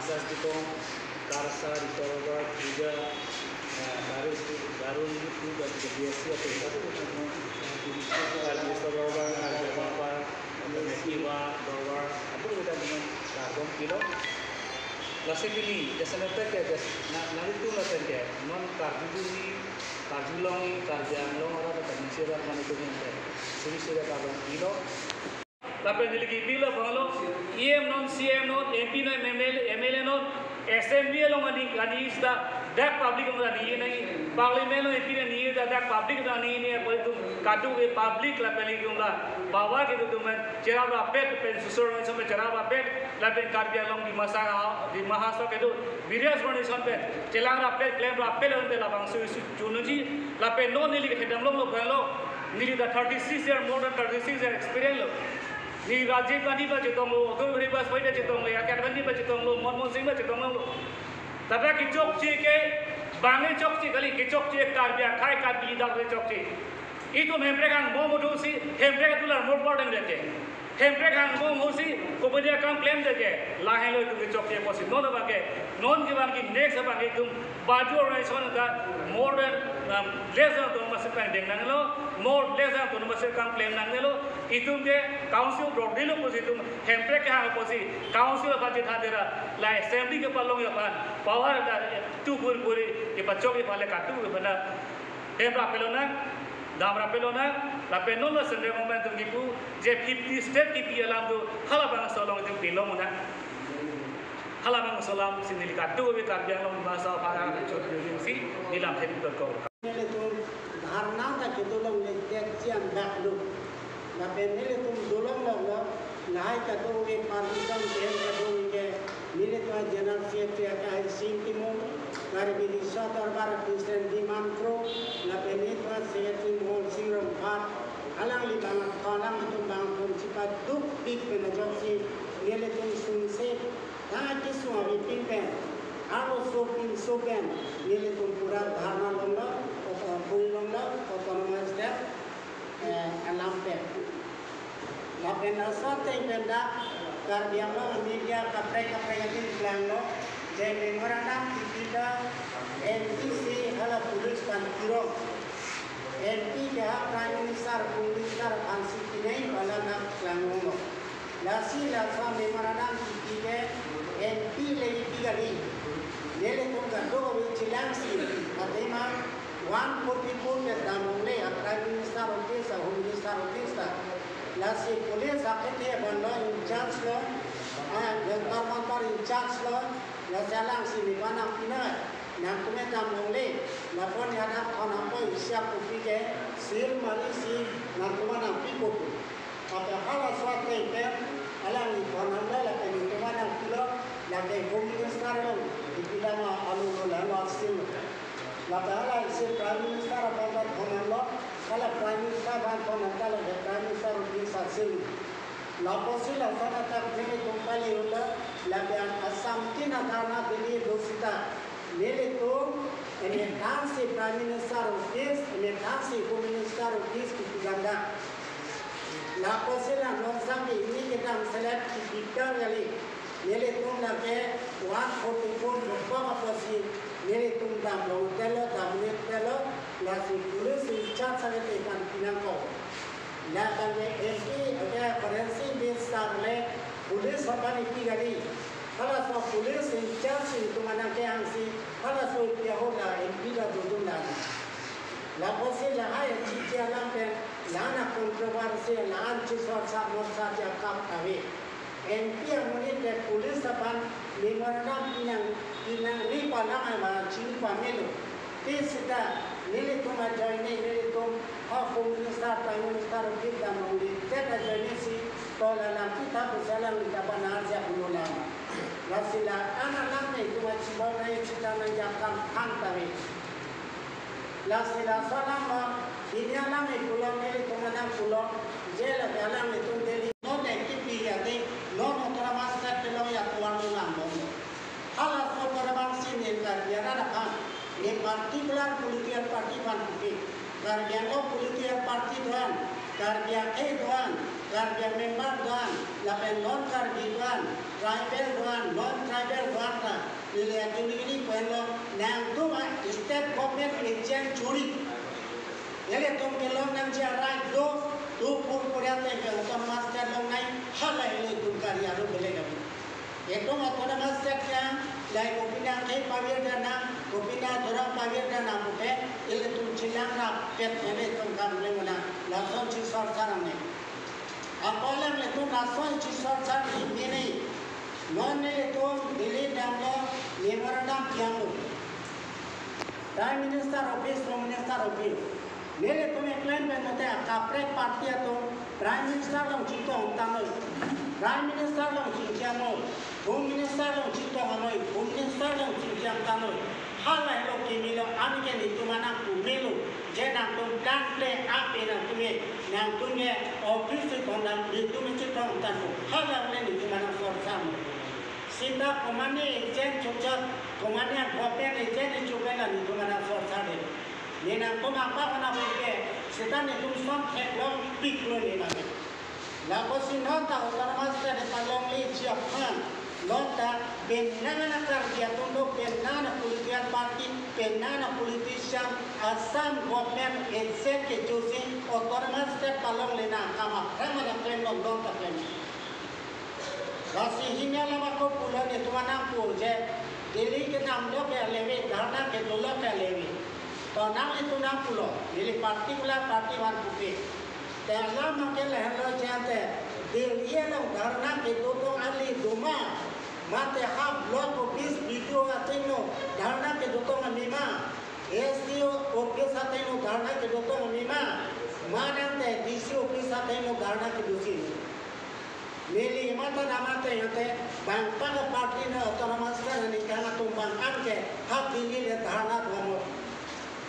Kansas dito, Karsa dito, juga Darun itu dan biasa atau kalau bisa bawa ada apa kiwa bawa apa kita dengan karbon kilo lasih pilih jasa letak ya nanti tu lasih ya non karjulong karjanglong orang kata misirah mana tu ni sini karbon kilo tapi jadi bila banglo EM non CM non MP non MLA non Assembly lo ngadi ista dak public ngadi ni parliament lo MP ni dak public ngadi ni apa itu kadu ke public la peli kumla bawa ke tu men cerah rapet pen susur ni sampai cerah rapet la pen karya long di mahasabha ke tu videos ni sampai celang rapet claim rapet lo te la bang su junuji la pen non ni ke hedam lo balo ni da 36 year more than 36 year experience lo ni Rajiv Gandhi ba chitong lo, Atul Bihari Vajpayee ba chitong lo, Akhil Gandhi ba chitong lo, Manmohan Singh ba chitong lo. Tapi kicok cie ke, bangai cok cie kali kicok cie karbiya, khai karbi ida kali cok cie. Itu hempre kan bom udu si, hempre kan tular more important deke. Hempre kan bom hosi, kopidia kan claim deke. Lahen lo itu kicok cie posi, non abang non ke bang next abang itu baju organization ka more than less than tu masih pending nang lo, more less than tu masih kan claim nang lo. Itu ke council broadly lo posi itu hempre ke hang posi council apa cita dera la assembly ke palong ya pan power da tu puri ke pacok ke pale katu ke pada hempra pelona damra pelona la penon lo sendre momentum gipu je 50 state ki pialam tu hala bang solong itu pelong na hala bang solam sinili katu ke karbiang lo masa para chot si nilam thedi ko धारणा का जो लोग लेते हैं back look ना पहले तुम दोलों लोग लाए का तो ये पार्टीशन के का तो ये मेरे तो जनरल सेक्रेटरी का है सिंह की मोड़ कर भी रिश्ता दरबार क्रिश्चियन डिमांड करो ना पहले तो सेक्रेटरी मोड़ सिंह रंभार अलग लिबांग कॉलम तुम बांग तुम चिपा दुख पीक में न जब से मेरे तुम सुन से ना किसु अभी पिन पेन आलो सोपिन मेरे तुम पूरा धारणा लोग पूरी लोग autonomous step alam pe la pena sate penda karbiang lo media kapre yakin plan lo je memorandum kita NPC hala police kan kiro NP ke prime minister ansi kinai bala na plan lo la sa memorandum kita NP le gali lele tum ga do chilang si atema 144 ke damole prime minister of this home minister of this la si police akete bando in charge lo government in charge lo la jalang si nipana pina nam kume damole la pon yana khona ko isya kupi ke sir mari si nam kumana pipo apa hala swate ke alang ni khona la ke ni kumana kilo la ke home minister lo dipilama alu lo la wasil la pala isi prime minister apa khonan lo kala prime minister ban khonan kala prime minister di sasil la posi la sana tak ini kumpali ulah la bian asam tina dana dili dosita nele to ini tansi prime minister office ini tansi home minister office ki ganda la posi la non sampai ini kita select kita kali nele to la ke 144 rupa posi मेरे तुम दाम लोग चलो दामने चलो लासी पुलिस इच्छा सारे तेज़ान पिनांग को लाकर ये एंटी अगर फॉरेंसिक बेस सारे पुलिस अपन इतनी गली kalau so पुलिस इच्छा से तुम्हारा क्या अंशी kalau so क्या होगा एंटी का दूध लाना लापो से लहाय चीज़ आलम पे लाना कंट्रोवर्सी लान चीज़ और सब मोर्चा जब कभी एंटी अमूनी पे पुलिस अपन memorandum pinang ripa nama ma chini pa melo tisita nile tuma join nile tum home minister prime minister kita maundi teta join si tola na kita busalang kita banarja ulama lasila ana namne tuma chibona chita na jakam khantare lasila salama ini alame pulang nile tuma na pulang jela alame tum deli no ne kipi ya de no tramas ta pelo ya tuan ulang ala sokoraban sinin karya ada kan ini particular political party ban puki karya lo political party doan karya doan karya member doan lapen non karya doan tribal doan non tribal doan juni ini pelo nang tu ma state government agent curi. Jadi tu pelo nang jarak tu purpurian yang tu master long nai halai le tu karya tu beli kami. Itu tu master yang lai opina kai pavir dana opina dora pavir dana mute ile tu cilang na pet ele tu kam le mana lason ci sor sarang ne. Apalang le tu lason ci sor sarang ini. Non ne tu Delhi damlo memorandum kiamlo. Prime Minister Office, Home Minister Office. Nele tu ne claim pe mote kapre party to Prime Minister long chito ontanoi. Prime Minister long chikiamoi. Home Minister long chito hanoi. Home Minister long chikiam tanoi. Halai lo kimilo anke ni tu mana kumelo. Jena tu dan play up ina tu me nang tu ne office tu nang di tu me chito ontanu. Halai ni tu mana sorsam. Sita komande agent chuchat komande government agent chukela ni tumana sorsa de nena to apa kana beke sita ne tum som long pick lo ni na la ko sinha ta utarmas ta de palong li chiaphan lota benana kar dia tundo benana political party benana politician assam government agent ke chosi utarmas ta palong lena kama ramana claim lo ta claim Rasi hingga lama ko pulau ni tuan aku je Delhi ke nam lo ke lewe dharna ke dolo ke lewe to nam itu nam pulau Delhi particular party wan puke terla make lehar lo jante Delhi lo dharna ke dolo ali duma mate hab block office video ateno dharna ke dolo ngamima SDO office ateno dharna ke dolo ngamima manante DC office ateno dharna ke dusi Mili mata namate yote bangpa ke parti na otonomas ka ni kana tumbang anke hak tinggi le dhana dhomo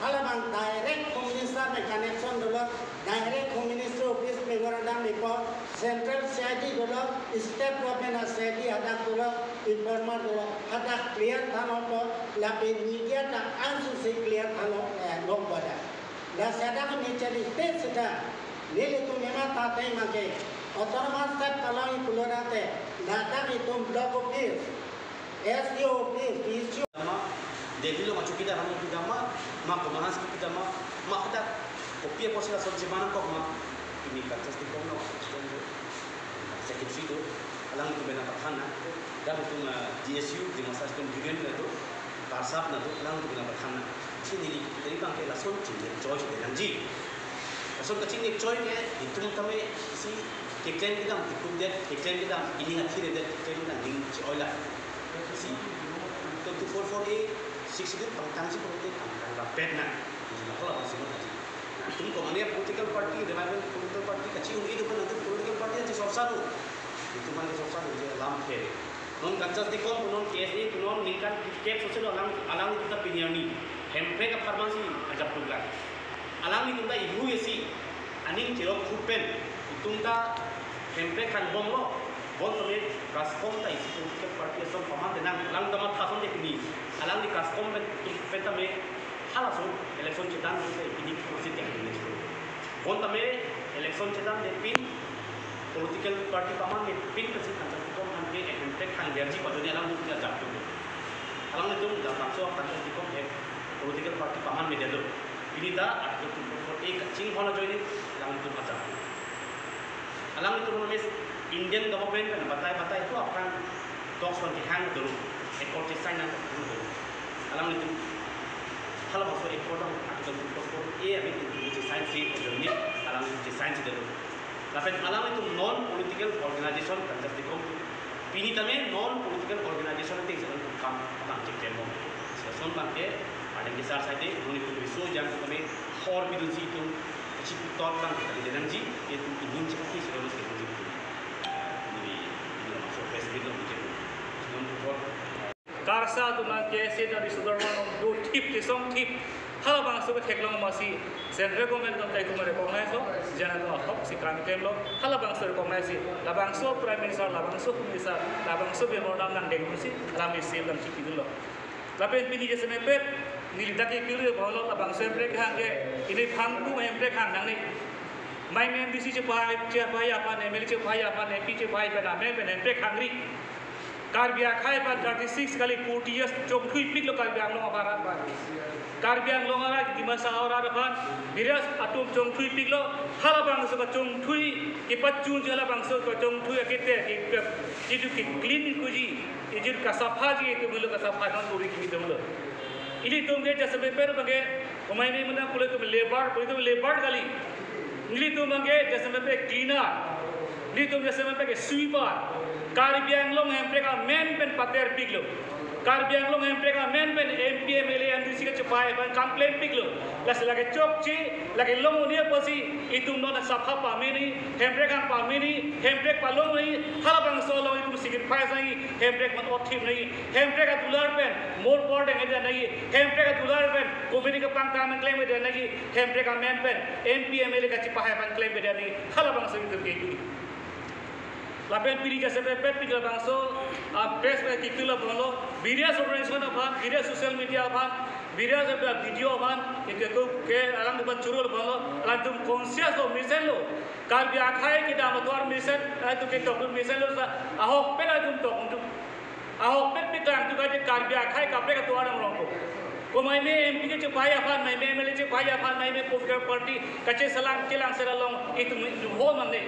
hala bang direct communist na connection dolo direct communist office memorandum lipo central CID dolo state government CID ada dolo informer dolo ada clear thano ko lape media ta ansu se clear thano log bada da sada ka nichali te sita nile tu mema ta tai make otonomas tak kalai pulorate data itu block office SDO office DCO Delhi lo machu kita hanu kita ma komahas kita ma kita kopi apa sih asal zaman kok ma ini kaca stiker no secretary do alang itu benar pathana dan itu DSU di masa itu given itu karsap na itu alang itu benar pathana sini dari bangke lason cini George de Lanji lason kecil ni George itu kami si Keklen kita, keklen kita ini ngakhir ada keklen kita ding oila. Si 2448 60 pangkang si politik pangkang rapet na. Jadi kalau masih mana sih. Nah, itu komanya political party, revival political party kecil itu kan nanti political party yang sosadu. Itu mana sosadu dia lampe. Non kancas di kon, non KSA, non ningkat kep sosadu alang kita pinyani. Hempe ke farmasi ajak program. Alang itu kita ibu ya si aning jerok kupen. Tungta hempe kan bom lo bom sampai kaskom ta isi political party asal paman denang lang tamat kason de kini alang di kaskom penta me halaso election cetan de ini kursi yang ini bom tame election cetan de pin political party paman de pin kasi kan kom hanke hempe kan berji padone alang kita jatuh alang itu dah makso kan kom political party paman me delo ini dah aku ek cing hola join alang itu macam alang itu nulis Indian government kan batai-batai itu akan talks on hang dulu ekor design yang dulu alang itu kalau masuk ekor dong atau ekor abi itu design si Germany alang itu design si dulu tapi alang itu non political organization kan jadi kom ini tamai non political organization itu jangan kam alang cek demo sesuatu bangke ada besar saja ini itu bisu jangan kami hor bidun si itu Cipu kan dari Denanji itu ingin cepat sih harus kita jadi ini masuk presiden macam itu. Karsa tu nak kesi dari Sudarman do tip tisong tip hal bang suka teklong masih central government tu tak cuma recognize lo jangan tu hok si kami tem lo hal bang suka recognize labang so prime minister labang so minister labang so memorandum nang dengusi alam isi dalam cip itu lo. Tapi ini je semepet nilita ke kiri bahwa abang sempre kehangge ini pangkuempre kehang nang ni main MDC cepai apa MLA cepai apa MP cepai pada mainempre kehangri Karbiang khai ban 36 kali 40 years chong thui pik lo karbiang long aparat ban. Karbiang long ara di masa ora ban biras atum chong thui pik lo hala bang so chong thui ipat chun jala bang so chong thui akite itu ki clean ku ji itu ka safa ji itu mulo ka safa non puri ki itu mulo. Ini tum ke jasa beper bage umai ne mana pule tu lebar kali. Ini tum bage jasa beper cleaner. Ini tum jasa beper sweeper. Karbiang long hempre ka men pen pater piglo. Karbiang long hempre ka men pen MP MLA MDC ka chupai ban complaint piglo. Las lage chok chi lage long unia posi itu non sapha pa meni hempre kan pa meni hempre pa long ni hala bang so long itu sigit pai sai hempre man othim nahi hempre ka dular pen more board ngai nahi hempre ka dular pen komini ka pang kam claim de nahi hempre ka men pen MP MLA ka chupai ban claim de nahi hala bang so itu ke Lapen piri jasa pepet pigla bangso press में कितुला बोलो video organisation अपन video social media अपन video video अपन एक के अलग बन चुरुल बोलो अलग तुम कॉन्शियस हो मिशन लो कार भी आखाए कि दाम तो और मिशन तो के तो मिशन लो आहो पे ना तुम आहो पे काम तो का कार भी आखाए कपड़े का तो और हम लोग को मैं में एमपी के चपाई अपन मैं में एमएलए चपाई अपन मैं में पोस्टर पार्टी कच्चे सलाम चिलांग से लोग itu हो मंदे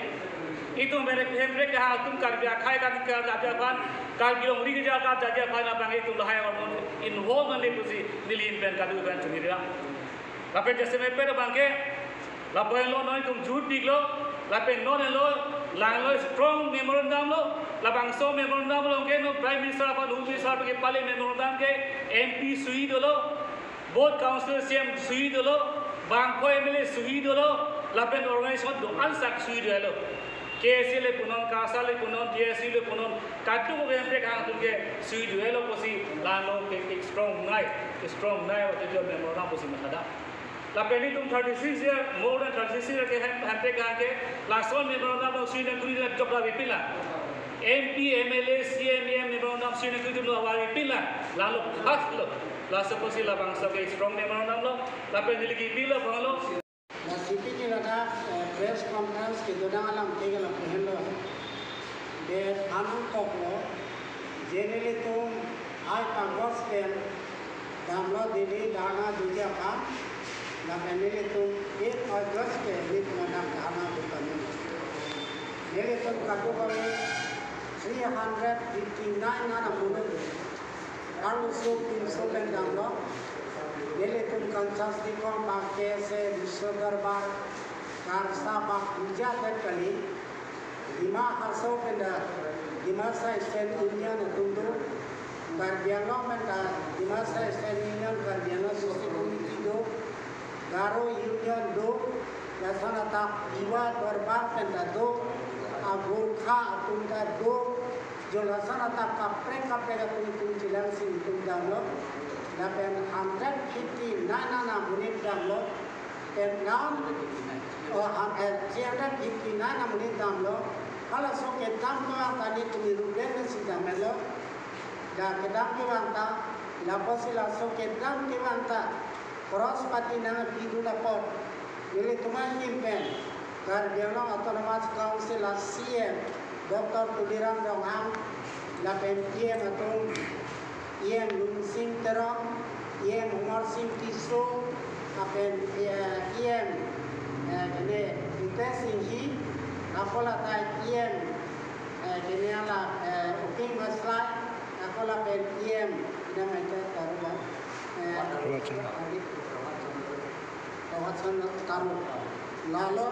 itu mereka हाँ तुम कर बिया खाए का कर जाते अपन कर बिया मुरी के जाता जाते अपन अपन itu lah yang orang involvement ni pusi nilin pen kadu pen cumi dia tapi जैसे मैं पर bangke lapen lo noi तुम झूठ निकलो lapen non lo lang lo strong memorandum lo labang so memorandum lo के no prime minister अपन home minister के पाले memorandum के MP सुई दो both councillor CM सुई दो bangko MLA सुई दो lapen organisation do ansak सुई दो KSL le punon KASA le punon DSC le punon katu ko hempre ka tunke sui duelo posi lano ke strong nai o te memorandum posi matada la peli tum 36 year more than 36 year ke hempre ka ke last one memorandum sui na kuri na jobla vipila MP MLA CM memorandum sui na kuri no awari pila lalo khas lo la posi la bangsa ke strong memorandum lo la peli ki pila banglo La CP के लगा press conference के दौरान हम केवल अपने लो दे आनंद कोपलो जेनेले तुम आज कांग्रेस के दामलो दिल्ली दाना दुनिया का ना पहले तुम 1 अगस्त के लिए तुम्हारा दाना दुकान मेरे तुम काटो करो 359 ना मुझे कांग्रेस को 300 पे दामलो मेरे तुम कंसास दिखो बाकी से विश्व दरबार कारसा बाग पूजा करकली दिमा हसो पेंदा दिमा सा स्टेट यूनियन तुंदो कार्बियांगो में का दिमा सा स्टेट यूनियन कार्बियांगो सोसाइटी कमिटी दो गारो यूनियन दो लासना ता दिवा दरबार पेंदा दो अगोरखा तुंदा दो जो लासना ता कपड़े का तुम चिलांग सिंह तुंदा लो Lapen 159 na munit damlo, penam, 359 na munit damlo. Kalau so kedam ko ang tadi tumirugan na si damlo, da kedam ke wanta, lapo sila so kedam ke wanta, cross pati na bidu na pot. Jadi tuman impen, Karbiang Autonomous Council CM, Dr. Tuliram Dongham, lapen PM atong Ian Lung Sing Terong, Ian Umar Sing Kisro, apen Ian ini kita singhi, aku lah tay Ian ini ala Uping Maslai, aku lah pen Ian nama itu taruh kawasan taruh, lalu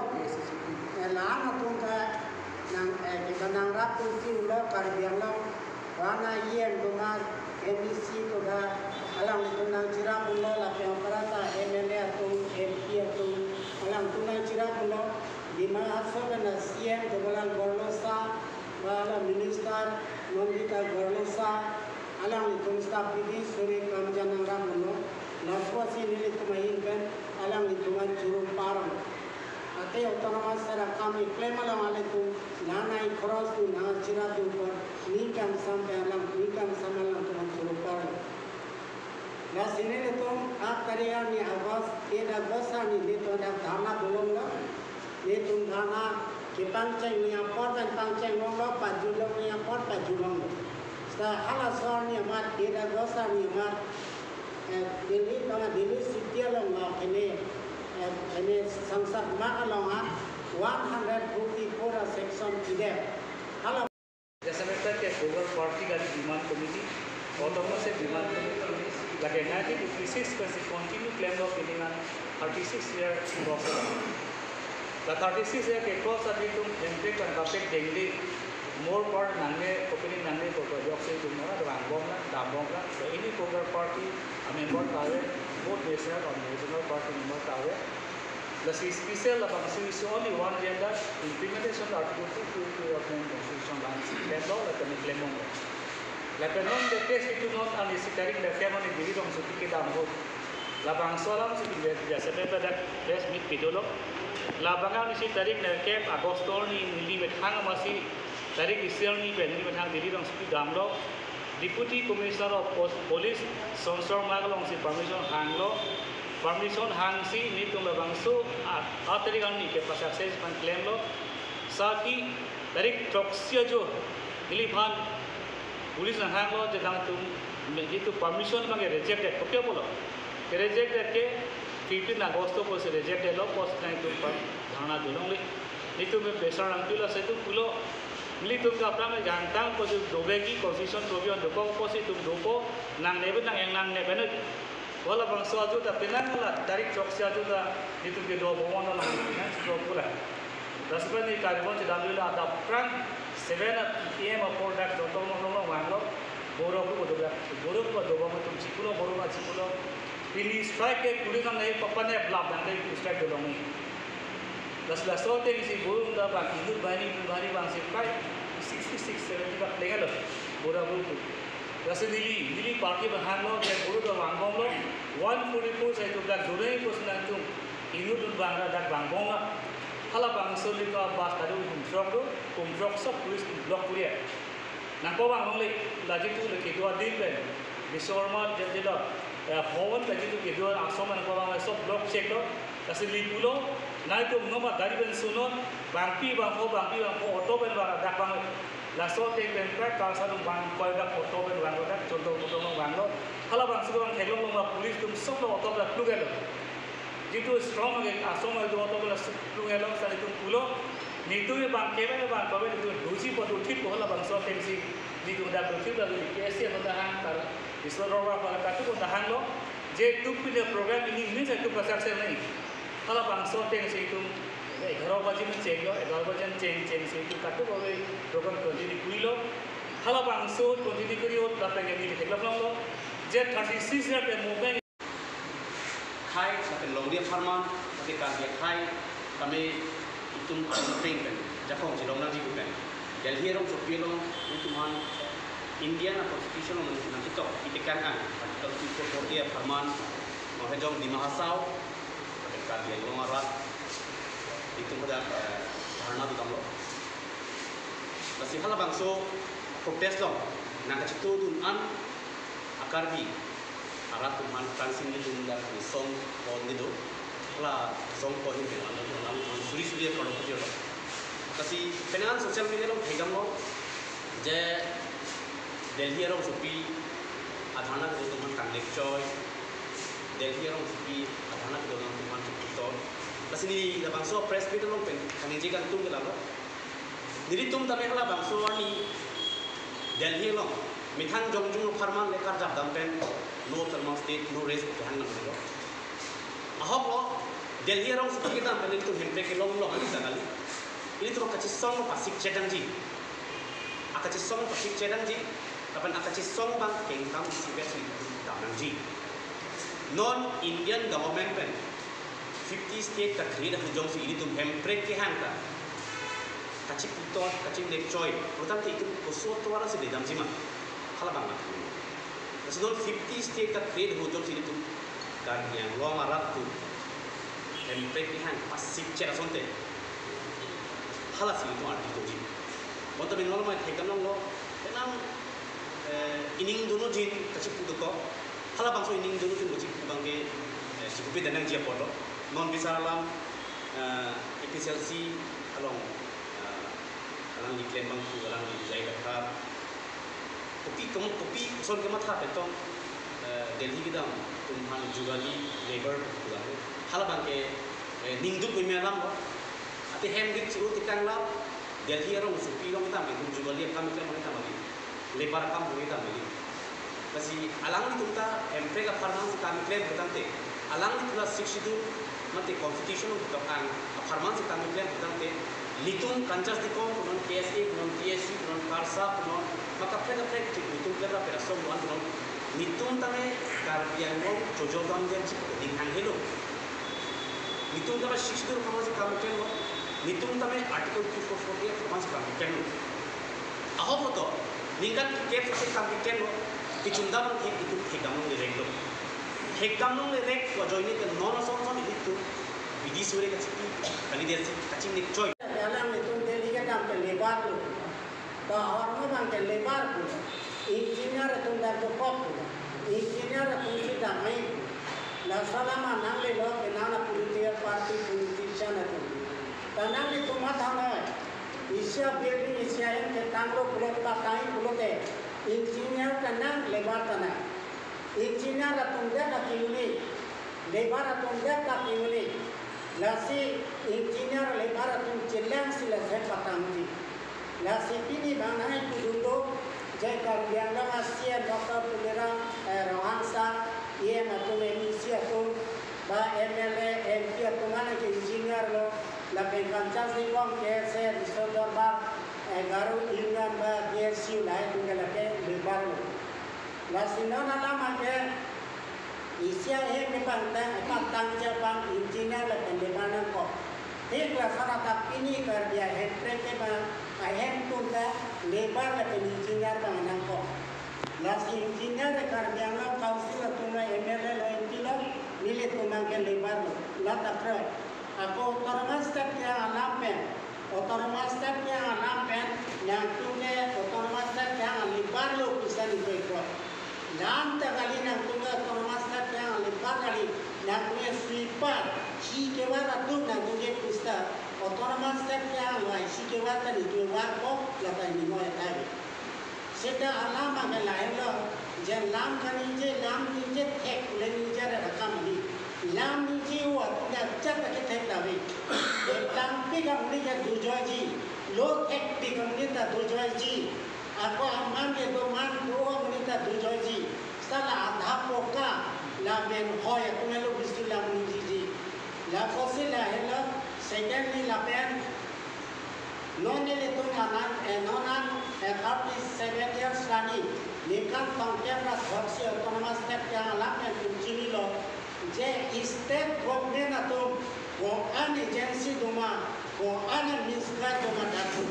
lama tu nang kita nang rapu si ulo Karbiang lo, wana Ian Bunga MBC तो दा अलग तुना चिरा बुलो लाके अपराता MLA तो MP तो अलग तुना चिरा बुलो दिमा आसो बना CM तो बोला गवर्नसा वाला मिनिस्टर मंदिता गवर्नसा अलग तुम स्टाफ विधि सुरे काम जानरा बुलो लास्वासी नीले तुम्हारी बन अलग तुम्हारी चुरू पारम आते autonomous सरा काम क्लेम अलग वाले तुम नाना क्रॉस तू ना चिरा तू पर नीकम sampai alam नीकम समालम तुम चुरू पारम ना सिने ले तुम आप करेगा नी आवाज ये ना बसा नी ले तो ना धाना बोलोंगा ये तुम धाना के पंचायत में यहाँ पर पंचायत में लोग पाजुलों में यहाँ पर पाजुलों ता हाला सर नि mat deda gosa ni mat Delhi tanga Delhi city along na kene sangsad ma along 144 section ide hala जैसे मैं तक के ओवर पार्टी का डिमांड कमिटी ऑटोनोमस से डिमांड कमिटी like 1956 से continue claim of in 36 year process the 36 year के क्रॉस अभी तुम एंट्री कर काफी डेंगली मोर पार्ट नांगे ओपनिंग नांगे को जॉब से तुम ना दाम ना so any over party member तावे both national और regional party member तावे the special about is only one agenda implementation of Article 222 of the Constitution lands claim law like the claim on like non the case itu non unnecessary the family diri dong suti kita ambo labang solam suti biasa pada press meet pidolo labangan isi tarik na kem agostol ni nili bethang masih tarik isial ni beni bethang diri dong suti damlo Deputy Commissioner of Police Sonsor Magalong si permission hang si ni tum labangsu atari kan ni ke pas access pan claim lo saki dari troxia jo niliphan police na hang lo je dang tum itu permission bang rejected kokya bolo rejected ke 15 agosto ko se rejected lo post kai tum par dhana dulong le ni tum besar ang pila se tum pulo Mili tum ka apna me jantang ko jo dobegi constitution dobio doko ko si tum doko nang nebe nang yang nang nebe wala bang soju ta pinang la tarik troxia ju da itu ke do bon la na stropula dasbani karibon se damila ada pran 7 pm for that total no wanglo boro ko do ba tum chikulo boro ma chikulo pili strike ke pulis nang nei papane blab nang nei strike do ngi das la sorte isi boro da ba kindur bani bang se kai 66 70 ba legal boro ko Rasa dili parti berhang lo yang guru do bangbong lo 144 saya tu dah dulu ni pun nanti inu tu bangga dah bangbong lah kalau bangsa ni tu bas tadi kumtrok so polis blok kuliah nampak bangbong le lagi tu le kedua din ben disorma jadi lo hawan lagi tu kedua asam nampak bangbong so blok check lo rasa li pulo naik tu nombor dari ben sunon bangpi bangko auto ben bangga dah bang Laso take them back, Kalsan bang, koi dah auto ben banglo dah, contoh banglo. Kalau bang sekarang thelong lo polis tu सब लोग auto dah plug elo. Jitu strong lagi, asam itu auto dah plug elo, saya itu pulo. Nitu ye bang kebe bang kau itu dosi pada utit ko lah bang so tensi. Nitu dah utit dah di KSC pun dah hang kar. Isorowa pada katu pun dah hang lo. Je tu punya program ini saya tu pasal saya ni. Kalau bang so tensi itu 11 बजे में चेक लो 11 बजे चेंज से कि काटो बोले programme continue कुई लो हाला बांसो कंटिन्यू करियो तापे के नी देखला लो जे 36 रे मोबाइल खाई साथे लोंडिया फार्मान साथे कालिया खाई kami itum penting kan japong silong nang jiku kan Delhi rong sopielo ituman Indian constitution nang kita itekan kan artikel 240 farman mahajong di mahasau saथे kalia long arat itu pada dharna tu kamlo masih hala bangso protest lo nak citu tun an akarbi arat tuhan transing ni tun dak song on ni do hala song ko ni an suri kalau kerja lo kasi penan sosial media lo thegam lo je Delhi ro supi adhana ko tuhan kanlek choi Delhi ro supi adhana ko tuhan to Kasi ni la bangso press meet long pen kami jikan tum ke lalo. Diri tum tapi hala bangso ni Delhi long mithang jongjung farman lekar jab dam pen no thermal state no race ke hang lo. Ahok lo Delhi long suki kita pen itu himpe ke long lo ani sakali. Ini tu kaci song pasik cedang ji. Akaci song pasik cedang ji. Kapan akaci song bang kengkam sibet itu damang ji. Non Indian government pen 50 state ka create hujong si ini tum hemprek ke hanta kacip putot kacip dek choi protam ti itu koso to wala si dedam jima khala bang Nasional 50 state ka create hujong si ini tum kan yang long arat tu hemprek ke hanta pasip cera sonte khala si itu arti to ji bonta bin normal thekam long lo tenam ining dono jin kacip putot ko khala bang so ining dono jin kacip bang ke sikupi danang jia poto non bisa alam efisiensi along di Klembang tu alang di Jaya Bakar kopi son ke matha pe tong Delhi ki dam tumhan jugali labor bulan hala bangke ningduk memelam lo ati hem git siru tikang la Delhi aro musupi lo kita tum jugali kam kita kita magi labor kam kita magi kasi alang ni tumta empre ka performance kam claim bertante alang ni plus 62 mate competition untuk kan performance kam claim bertante litung kancas di kom non KSA non TSU non Parsa non maka prega litung kera pera som non litung tame karbian wong jojo dam dem ci ding hang helo litung tame 62 performance kam claim litung tame article 248 performance kam claim aho foto ningan ke se kam claim kichundam itu hegam nong direct hegam nong direct wa join it non son itu bidi sure ka ci kali dia kacing ni joy dalam itu Delhi ke dalam lebar tu, orang orang ke lebar tu, engineer itu dah cukup tu, engineer itu sudah main, lah selama nang le lo kenana political party politician itu, tanang itu mata lah, Asia building Asia yang ketanglo pulut pakai pulut engineer tanang lebar tanang, engineer itu dah tak kini, lebar itu dah tak kini. Lasi engineer lebar tum celang sila saya patamji. Lasi pini bangai kudundo jai karbianga asia dokter pulerang rohangsa ye matum emisi atum ba MLA MP atum mana ke engineer lo la penkanca singong ke se disodor ba garu ingan ba DSU lai tunggal ke lebar lo. Lasi nona lama ke Asia yang patang Jepang engineer le pendebanan ko. Hingga sana tak ini kerja headtrek ke bang, ayam tu dah lebar le engineer bangan ko. Nasi engineer kerja ngam kausil tu na MLA le entilo milik tu mangke lebar lo. Lata kray. Aku otomatis yang alampen, otomatis yang alampen yang tu ne otomatis yang lebar lo bisa dibuat. Nam takali nang tunga otomatis yang lebar kali nang tunga sweeper si kewara tu nang tunga pusta otomatis yang lain si kewara tadi tu warko lata ni mo etari seda alama ke lain lo jan lam kani je lam ni je tek le ni je rakam ni lam ni je wa tunga chat ke tek dawi lam pi kam ni je dujoji lo tek pi kam ni ta dujoji aku aman ke doman dua menita dujoji salah adha poka la ben hoy aku melu bismillah munjiji la fosila hela second ni la ben non le to manan nonan 37 years rani nikan tongkera bhaksi autonomous step yang la ben kunjini lo je state government atom ko an agency duma ko an ministry duma datu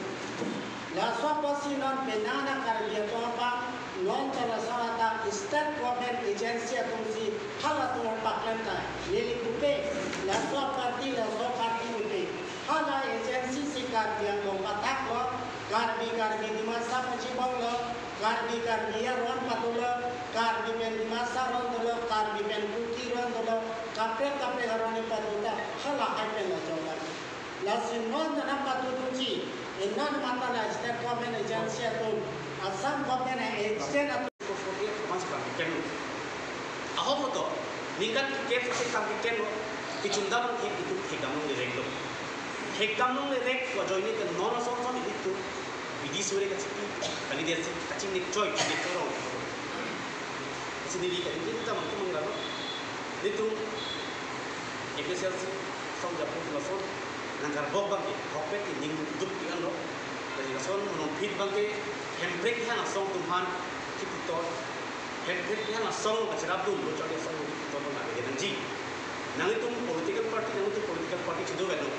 la swapasi non benana karya to apa non terasa state government agency atumsi hala tu paklenta lili kupe la swapati kupe hala agency si karya lo patak lo karbi di masa pacibong lo karbi ya ron patulo karbi pen di masa ron dolo karbi pen kuti ron dolo kapre haroni patuta hala aipen la jola la sinon na patutuci Inan mata la state government agency atau Assam government agency atau Korea performance kami kenu. Aho foto, ningan ke se kami kenu kichundam itu hegam nong direct. Hegam nong direct wa join it non son itu bidi sore ka chipi kali dia kacing ni joy ni toro. Sini kali kita mampu menggalo. Itu efisiensi song japun lason nangkar bog bangke hopet ning dup ti ando dari lason non fit bangke hembrek han song tumhan kipitor hembrek han song kacirap dum lo chode song kipitor na ge nanji nang itu political party chido velo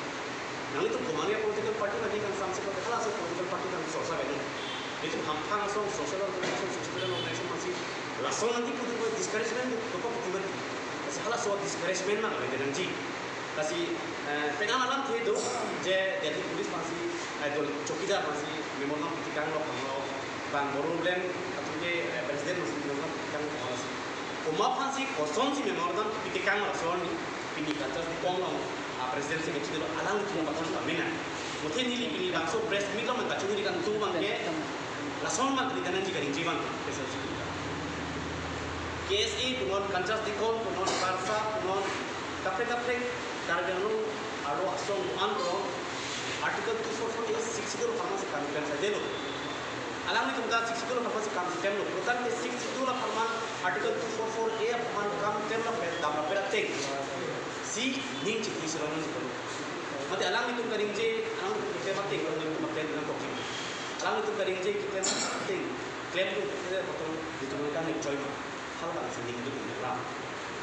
nang itu kumania political party na kan samse ko khala so political party kan sosa velo itu hamphang song social organization student organization masih lason nanti putu discouragement to ko putu kasi khala so discouragement na ge nanji kasi pengen malam tu je Delhi Police masih chokidar masih memang petikan lo kalau bang problem atau je presiden masih memang petikan masih umap masih kosong sih memang orang petikan lo soal ni pini kantor di kong presiden sih kecil lo alang itu macam mana mungkin ini pini langsung press meet lo mengacu di kan tu bang je lason man di kanan jika rinjiban pesal sini. KSE punon kancas dikon punon karsa punon kape darganu aro asong antro artikel 244 is 60 farmasi kami kan saja lo. Alam itu kita 60 farmasi kami kan lo. Bukan ke 62 lah farman artikel 244 a farman kami kan lo dalam berateng. Si ning cikli selalu seperti. Mati alam itu karingje alam itu kita mati kalau itu mati dengan koki. Alam itu karingje kita mati klaim itu kita potong ditemukan yang coy. Hal yang sendiri itu dalam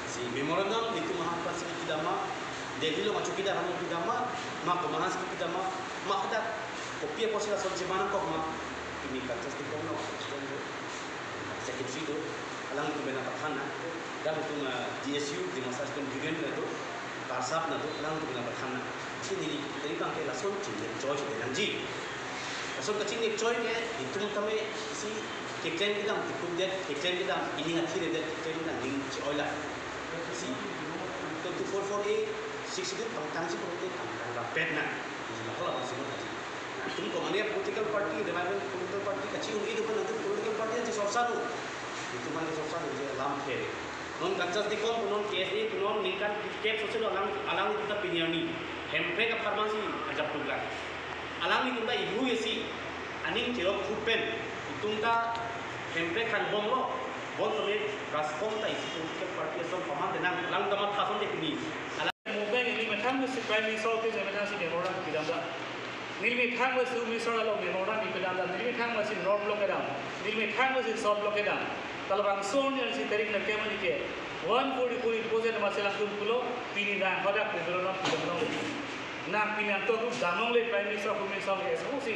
si memorandum itu mahapas kita mah Delhi lo macam kita ramu kita mah pemahas kita mah ada kopi apa sih asal mana kok mah ini kaca stiker no sakit itu alang itu benar perhana dan itu GSU di masa itu given itu karsap na itu alang itu benar perhana sini dari bangke lason cini joy de lanji lason kecil ni joy ke itu kami si keklen kita tikuk dia keklen kita ini ngatir dia keklen kita ning oila si 244A 60 pangkang si politik pangkang rapet na jadi kalau masih macam itu komanya political party dengan political party kecil itu kan nanti political party yang sosadu itu mana sosadu jadi alam kere non kancas dikon non KSE non ningkan kep sosial alam kita pinyani hempe ke farmasi ajak tugas alam itu kita ibu ya si aning jerok kupen itu kita hempe kan bom lo bom sampai raspom tak isi political party asal paham dengan alam kita mah tason dekini si prime minister ke zaman si memorandum pidana nilmi thang si minister lo memorandum pidana nilmi thang si road block kedam nilmi thang si south block kedam kalau bang son yang si tarik nak keman ke 144% masalah tu pulo pini dah hodak memorandum pidana nak pini anto tu damong le prime minister home minister ke so si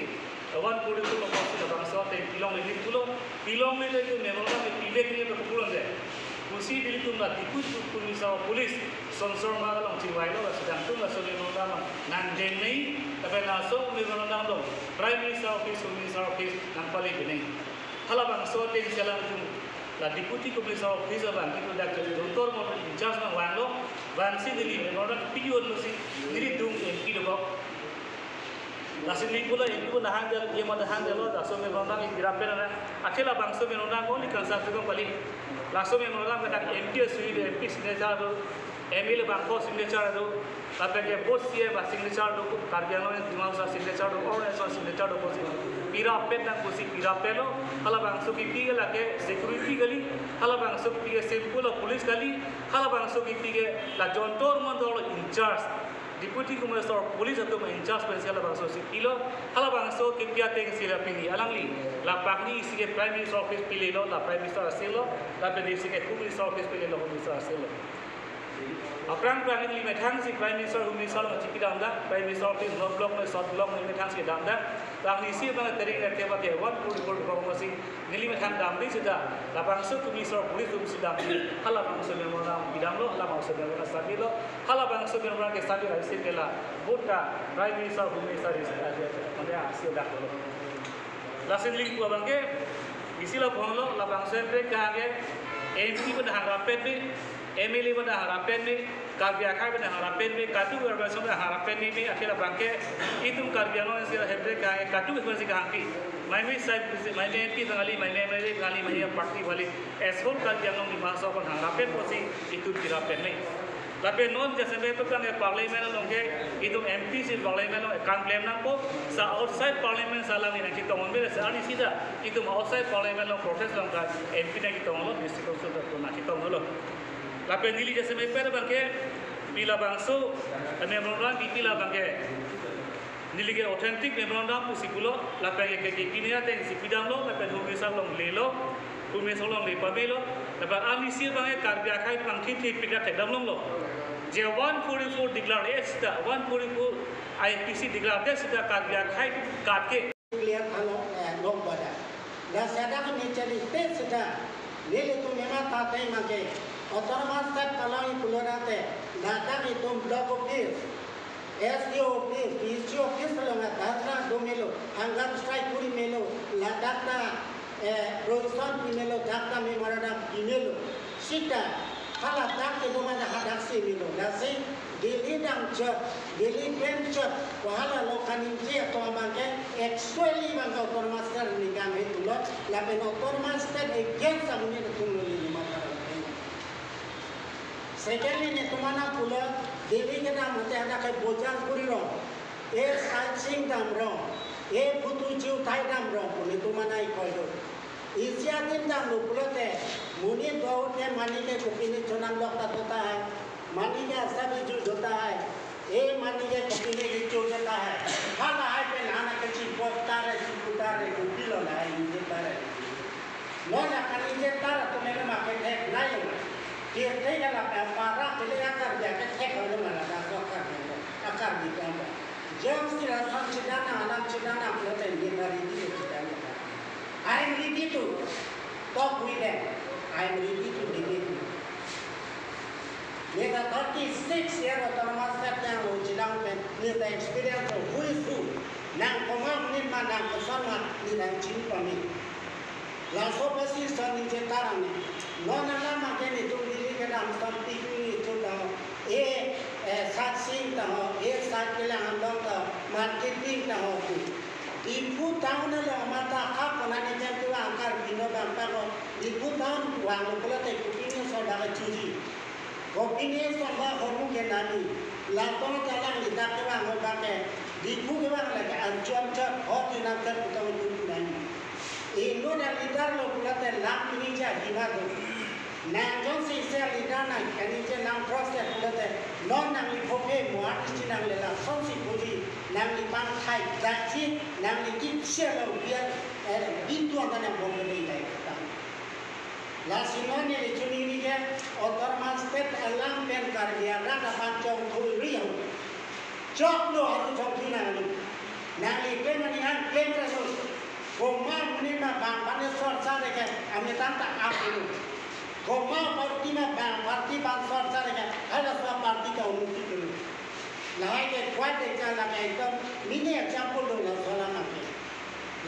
144% bang so te pilong le pilong le tu memorandum pivek ni berpulang je Kusi dili tu nggak ikut pulis polis sonsor magalong ciwailo sedang tu nggak soleh nondang nandeng ni tapi naso soleh nondang dong prime minister office nang paling bening kalau bang so ting sialang tu lah deputy commissioner office bang itu dah doktor mau incharge nang wanglo bang si dili nondang video tu si dili dung MP dong Nasi ni pula itu pun handal dia mana handal lo, langsung menonang ini berapen ada. Akhirnya bangsa menonang kau ni kansa tu kau balik. Langsung menonang kita MP suite MP signature tu, ML bangko signature tu, tapi dia bos dia signature tu, karyawan yang dimana signature tu, orang yang signature tu bosi. Berapen dan bosi berapen lo. Kalau bangsa PP lagi security kali, kalau bangsa PP simple lo polis kali, kalau bangsa PP la jontor mandor in charge. Deputy Commissioner Police atau in-charge pensiala bangsa si pilo, kalau bangsa kipia teng sila pilih alangli, la pagni si ke Prime Minister Office pilih lo, la Prime Minister asilo, la pendisi ke Home Minister Office pilih lo, Home Minister asilo. Aprang pagni lima thang si Prime Minister Home Minister lo macam kita anda, Prime Minister Office block lo, short block lima thang si anda, pagni si bang teri kerja pakai one report promosi, lima thang damri sudah, la bangsa Commissioner Police tu sudah, kalau bangsa memang bidang lo, kalau bangsa memang asal lo. Kalau bangsa memang ke stadium ada sila, buka Prime Minister, Home Minister mana hasil dah kalau. Lasin link gua bangke, isilah pohon lo, bangsa mereka ke MP pun dah harapan ni, MLA pun dah harapan ni, karya kai pun dah harapan ni, kadu berbahasa dah harapan ni, akhirnya bangke itu karya lo yang sila mereka ke kadu berbahasa kahangki. Maine side maine MP tangali maine MLA tangali maine parti wali, ashol karya lo di masa pun harapan posi itu harapan ni. Tapi non jasa mereka kan parlimen longke itu MP si parlimen lo kan claim nampo sa outside parlimen salam ini kita ngomel sa ani sida itu outside parlimen lo protest longka MP na kita ngomel district council tu na kita ngomel tapi nili jasa mereka bangke bila bangso memorandum bila bangke nili ke authentic memorandum pusi pulo lapai ke kini ada si bidang lo lapai humisah long lelo humisah long lepamelo lapai ani si bangke karya kai bangkit pidang tedam long lo J 144 declare sudah 144 IPC declare sudah karya kai काट के clear hello लोग बड़ा लासादा के नेचरी पे सुधा नीले तो मेरा ताते मगे और मास्टर कलाई पुलोराते लाता के तुम block office SDO office PCO office लगा दादा दो मेलो हंगाम स्ट्राइक पूरी मेलो लाता प्रोत्साहन मेलो दाता में मरना मेलो सीटा kalau tak itu mana hadak sih milo, nasi dilidang jet, dilipen jet, wahala lokanin jet atau amangke actually bangkau otomaster ni kami itu lot, lapen otomaster against amuni betul ni mata. Secondly ni tumana pula dili kita mesti ada ke bojang puri ro, sightseeing dam ro, butuh jiu thai dam ro, pun itu mana ikoi do. Isiatin dam lo pula te, muni dua te mani ke kupini chonam lok tak होता है, mani ke सभी जो होता है, mani ke kupini के जो होता है, हाला है पे नाना के चीज पोता रे चिपुता रे कुपिलो ना इंजे तारे, नोना kan इंजे तारा तो मेरे माँ के थे नहीं हो, ये थे क्या ना पे पारा पहले आकर जाके थे कौन मारा दासो आकर नहीं आकर दिखाऊंगा, जब उसकी रास्ता चिदाना आलम चिदाना अपने ते निकाली दी चिदाना I am ready to talk with them. I am ready to debate. With a 36-year autonomous step down, which is down with the experience of who is who. Nang komang ni manang kesana ni nang cinta ni. Langsung pasti sani cetara ni. Nona lama kini tu diri kedam sampai ni tu dah. Satsing dah, saat kelang andong dah, marketing dah tu. Ibu tahun lalu mata apa nanti jangan angkar bina bangsa ko. Ibu tahun wang pula te kupini saudara cuci. Kupini saudara hormu ke nani. Lapang jalan di tak wang pakai. Ibu ke wang lagi anjuan cer, hot nak cer kita untuk nani. Indo dan lidar lo pula te lam ini jadi madu. Nanjon sisa lidar nang ini je nang proses pula te non nang lipoke muat isti nang lela sonsi puji. Nang lipang kai dati nang likin siapa biar bintu anda yang boleh nilai kita. Lasimanya di sini ni ke otomatis alam pen karya rata pancong kuriau. Jok lo harus jauh nang lu. Nang lipen ni han klaim rasul. Koma ni ma bang panas sorsa deke amitan tak apa lu. Koma parti ma bang parti bang sorsa deke ada suatu parti kau mesti tu. Lahai ke kuat dekat lagi itu, mini example dulu soalan apa?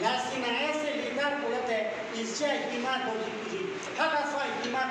Lasina ese lidar pula te isya hima doji puji. Hada soal hima